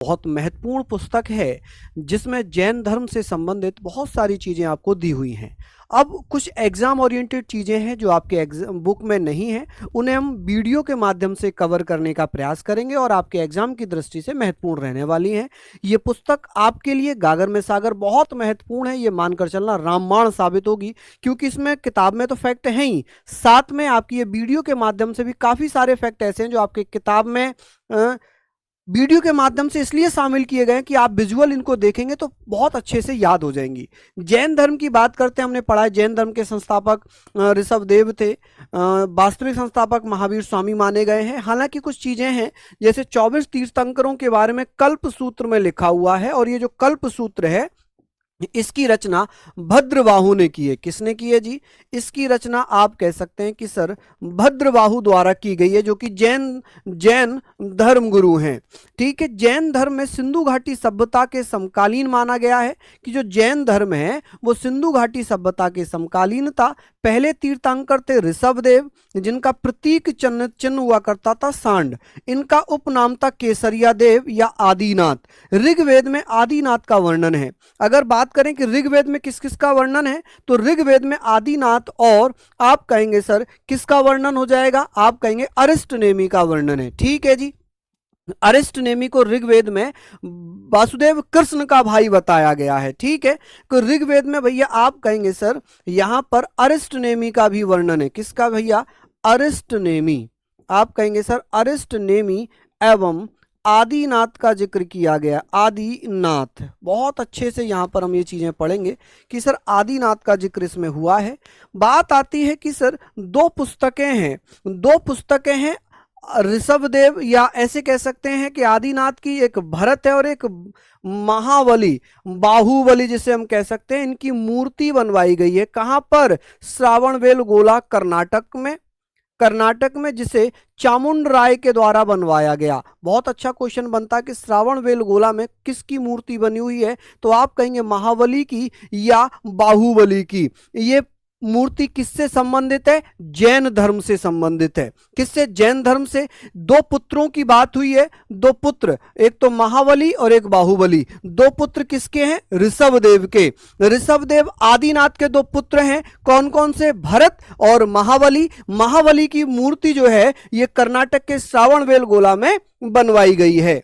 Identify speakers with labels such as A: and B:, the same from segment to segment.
A: बहुत महत्वपूर्ण पुस्तक है जिसमें जैन धर्म से संबंधित बहुत सारी चीज़ें आपको दी हुई हैं। अब कुछ एग्ज़ाम ओरिएंटेड चीज़ें हैं जो आपके एग्जाम बुक में नहीं हैं, उन्हें हम वीडियो के माध्यम से कवर करने का प्रयास करेंगे और आपके एग्ज़ाम की दृष्टि से महत्वपूर्ण रहने वाली हैं। ये पुस्तक आपके लिए गागर में सागर बहुत महत्वपूर्ण है, ये मानकर चलना रामबाण साबित होगी, क्योंकि इसमें किताब में तो फैक्ट हैं ही, साथ में आपकी ये वीडियो के माध्यम से भी काफ़ी सारे फैक्ट ऐसे हैं जो आपके किताब में वीडियो के माध्यम से इसलिए शामिल किए गए कि आप विजुअल इनको देखेंगे तो बहुत अच्छे से याद हो जाएंगी। जैन धर्म की बात करते हैं, हमने पढ़ा है जैन धर्म के संस्थापक ऋषभदेव थे। वास्तविक संस्थापक महावीर स्वामी माने गए हैं। हालांकि कुछ चीजें हैं जैसे 24 तीर्थंकरों के बारे में कल्प सूत्र में लिखा हुआ है, और ये जो कल्प सूत्र है इसकी रचना भद्रबाहु ने की है। किसने की है जी? इसकी रचना आप कह सकते हैं कि सर भद्रबाहु द्वारा की गई है, जो कि जैन धर्म गुरु हैं। ठीक है, जैन धर्म में सिंधु घाटी सभ्यता के समकालीन माना गया है कि जो जैन धर्म है वो सिंधु घाटी सभ्यता के समकालीन था। पहले तीर्थंकर थे ऋषभदेव, जिनका प्रतीक चिन्ह हुआ करता था सांड। इनका उपनाम था केसरिया देव या आदिनाथ। ऋग्वेद में आदिनाथ का वर्णन है। अगर बात करें कि ऋग्वेद में किस किस का वर्णन है, तो ऋग्वेद में आदिनाथ और आप कहेंगे सर किसका वर्णन हो जाएगा? आप कहेंगे अरिष्टनेमी का वर्णन है। ठीक है जी, अरिष्टनेमी को ऋग्वेद में वासुदेव कृष्ण का भाई बताया गया है। ठीक है, तो ऋग्वेद में भैया आप कहेंगे सर यहां पर अरिष्टनेमी का भी वर्णन है। किसका भैया? अरिष्टनेमी। आप कहेंगे सर अरिष्टनेमी एवं आदिनाथ का जिक्र किया गया। आदिनाथ, बहुत अच्छे से यहां पर हम ये चीजें पढ़ेंगे कि सर आदिनाथ का जिक्र इसमें हुआ है। बात आती है कि सर दो पुस्तकें हैं ऋषभदेव, या ऐसे कह सकते हैं कि आदिनाथ की एक भरत है और एक महाबली बाहुबली जिसे हम कह सकते हैं। इनकी मूर्ति बनवाई गई है। कहां पर? श्रावणबेलगोला कर्नाटक में जिसे चामुंड राय के द्वारा बनवाया गया। बहुत अच्छा क्वेश्चन बनता है कि श्रावणबेलगोला में किसकी मूर्ति बनी हुई है, तो आप कहेंगे महाबली की या बाहुबली की। ये मूर्ति किससे संबंधित है? जैन धर्म से संबंधित है। किससे? जैन धर्म से। दो पुत्रों की बात हुई है, दो पुत्र, एक तो महाबली और एक बाहुबली। दो पुत्र किसके हैं? ऋषभदेव के। ऋषभदेव आदिनाथ के दो पुत्र हैं। कौन कौन से? भरत और महाबली। महाबली की मूर्ति जो है ये कर्नाटक के श्रावणबेलगोला में बनवाई गई है।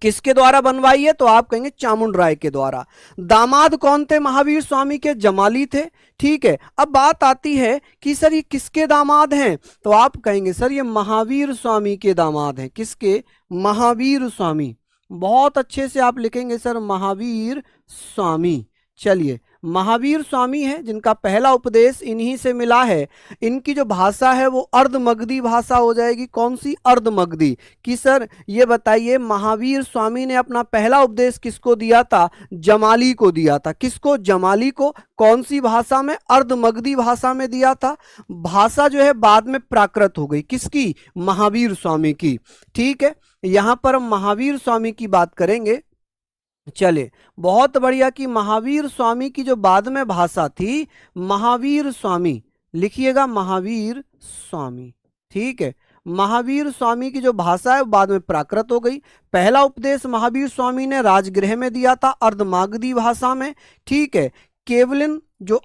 A: किसके द्वारा बनवाई है? तो आप कहेंगे चामुंड राय के द्वारा। दामाद कौन थे महावीर स्वामी के? जमाली थे। ठीक है, अब बात आती है कि सर ये किसके दामाद हैं, तो आप कहेंगे सर ये महावीर स्वामी के दामाद हैं। किसके? महावीर स्वामी। बहुत अच्छे से आप लिखेंगे सर महावीर स्वामी। चलिए, महावीर स्वामी है जिनका पहला उपदेश इन्हीं से मिला है। इनकी जो भाषा है वो अर्धमगधी भाषा हो जाएगी। कौन सी? अर्धमगधी। कि सर ये बताइए महावीर स्वामी ने अपना पहला उपदेश किसको दिया था? जमाली को दिया था। किसको? जमाली को। कौन सी भाषा में? अर्धमगधी भाषा में दिया था। भाषा जो है बाद में प्राकृत हो गई। किसकी? महावीर स्वामी की। ठीक है, यहां पर हम महावीर स्वामी की बात करेंगे। चले, बहुत बढ़िया कि महावीर स्वामी की जो बाद में भाषा थी, महावीर स्वामी लिखिएगा, महावीर स्वामी। ठीक है, महावीर स्वामी की जो भाषा है बाद में प्राकृत हो गई। पहला उपदेश महावीर स्वामी ने राजगृह में दिया था, अर्धमागधी भाषा में। ठीक है, केवलिन जो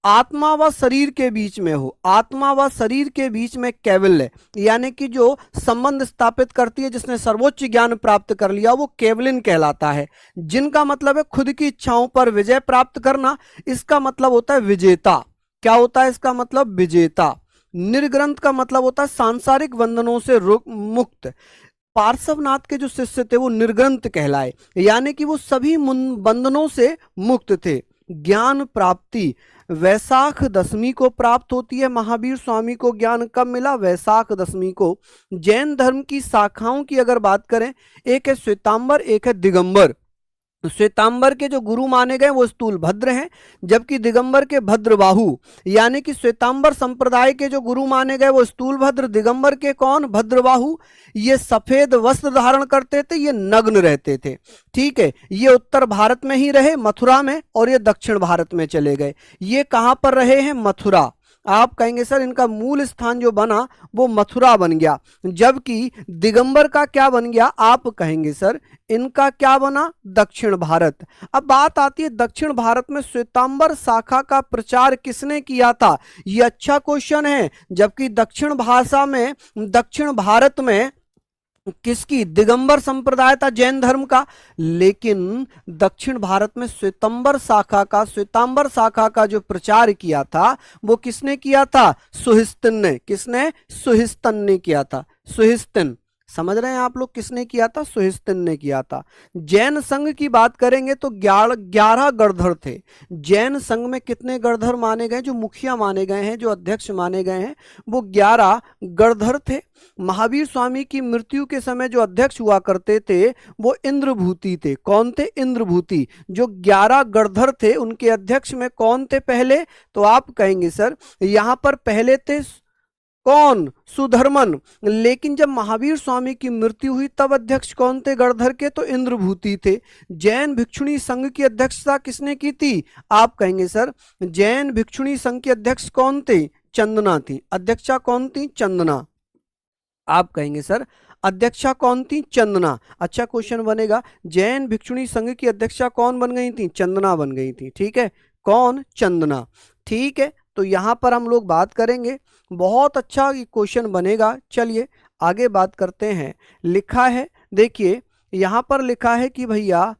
A: आत्मा व शरीर के बीच में हो, आत्मा व शरीर के बीच में कैवल्य, यानी कि जो संबंध स्थापित करती है, जिसने सर्वोच्च ज्ञान प्राप्त कर लिया वो केवलिन कहलाता है। जिनका मतलब है खुद की इच्छाओं पर विजय प्राप्त करना, इसका मतलब होता है विजेता। क्या होता है इसका मतलब? विजेता। निर्ग्रंथ का मतलब होता है सांसारिक बंधनों से मुक्त। पार्श्वनाथ के जो शिष्य थे वो निर्ग्रंथ कहलाए, यानी कि वो सभी बंधनों से मुक्त थे। ज्ञान प्राप्ति वैशाख दशमी को प्राप्त होती है। महावीर स्वामी को ज्ञान कब मिला? वैशाख दशमी को। जैन धर्म की शाखाओं की अगर बात करें, एक है श्वेतांबर, एक है दिगंबर। श्वेतांबर के जो गुरु माने गए वो स्थूल भद्र हैं, जबकि दिगंबर के भद्रबाहु, यानी कि श्वेतांबर संप्रदाय के जो गुरु माने गए वो स्थूल भद्र, दिगंबर के कौन? भद्रबाहु। ये सफेद वस्त्र धारण करते थे, ये नग्न रहते थे। ठीक है, ये उत्तर भारत में ही रहे, मथुरा में, और ये दक्षिण भारत में चले गए। ये कहां पर रहे हैं? मथुरा। आप कहेंगे सर इनका मूल स्थान जो बना वो मथुरा बन गया, जबकि दिगंबर का क्या बन गया, आप कहेंगे सर इनका क्या बना, दक्षिण भारत। अब बात आती है दक्षिण भारत में श्वेतांबर शाखा का प्रचार किसने किया था, ये अच्छा क्वेश्चन है। जबकि दक्षिण भाषा में, दक्षिण भारत में किसकी, दिगंबर संप्रदाय था जैन धर्म का, लेकिन दक्षिण भारत में श्वेतांबर शाखा का जो प्रचार किया था वो किसने किया था, सुहिस्तन ने। किसने, सुहिस्तन ने किया था, सुहिस्तन। समझ रहे हैं आप लोग, किसने किया था, सुहिस्तन ने किया था। जैन संघ की बात करेंगे तो 11 गणधर थे। जैन संघ में कितने गणधर माने गए, जो मुखिया माने गए हैं, जो अध्यक्ष माने गए हैं, वो 11 गणधर थे। महावीर स्वामी की मृत्यु के समय जो अध्यक्ष हुआ करते थे वो इंद्रभूति थे। कौन थे, इंद्रभूति। जो 11 गणधर थे उनके अध्यक्ष में कौन थे पहले, तो आप कहेंगे सर यहां पर पहले थे कौन, सुधर्मन। लेकिन जब महावीर स्वामी की मृत्यु हुई तब अध्यक्ष कौन थे गणधर के, तो इंद्रभूति थे। जैन भिक्षुणी संघ की अध्यक्षता किसने की थी, आप कहेंगे सर जैन भिक्षुणी संघ के अध्यक्ष कौन थे, चंदना थी। अध्यक्षा कौन थी, चंदना। आप कहेंगे सर अध्यक्षा कौन थी, चंदना। अच्छा क्वेश्चन बनेगा, जैन भिक्षुणी संघ की अध्यक्षा कौन बन गई थी, चंदना बन गई थी। ठीक है, कौन, चंदना। ठीक है, तो यहां पर हम लोग बात करेंगे, बहुत अच्छा क्वेश्चन बनेगा। चलिए आगे बात करते हैं। लिखा है, देखिए यहां पर लिखा है कि भैया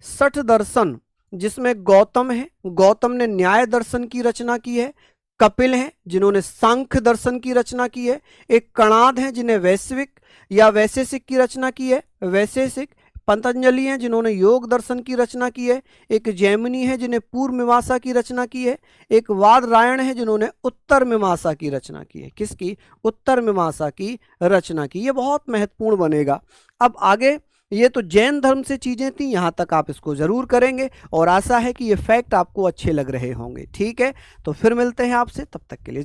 A: 60 दर्शन, जिसमें गौतम है, गौतम ने न्याय दर्शन की रचना की है। कपिल हैं जिन्होंने सांख्य दर्शन की रचना की है। एक कणाद हैं जिन्हें वैश्विक या वैशेषिक की रचना की है, वैशेषिक। पतंजलि हैं जिन्होंने योग दर्शन की रचना की है। एक जैमिनी है जिन्हें पूर्व मीमांसा की रचना की है। एक वादरायण है जिन्होंने उत्तर मीमांसा की रचना की है। किसकी, उत्तर मीमांसा की रचना की। ये बहुत महत्वपूर्ण बनेगा। अब आगे, ये तो जैन धर्म से चीजें थी, यहां तक आप इसको जरूर करेंगे और आशा है कि ये फैक्ट आपको अच्छे लग रहे होंगे। ठीक है, तो फिर मिलते हैं आपसे, तब तक के लिए।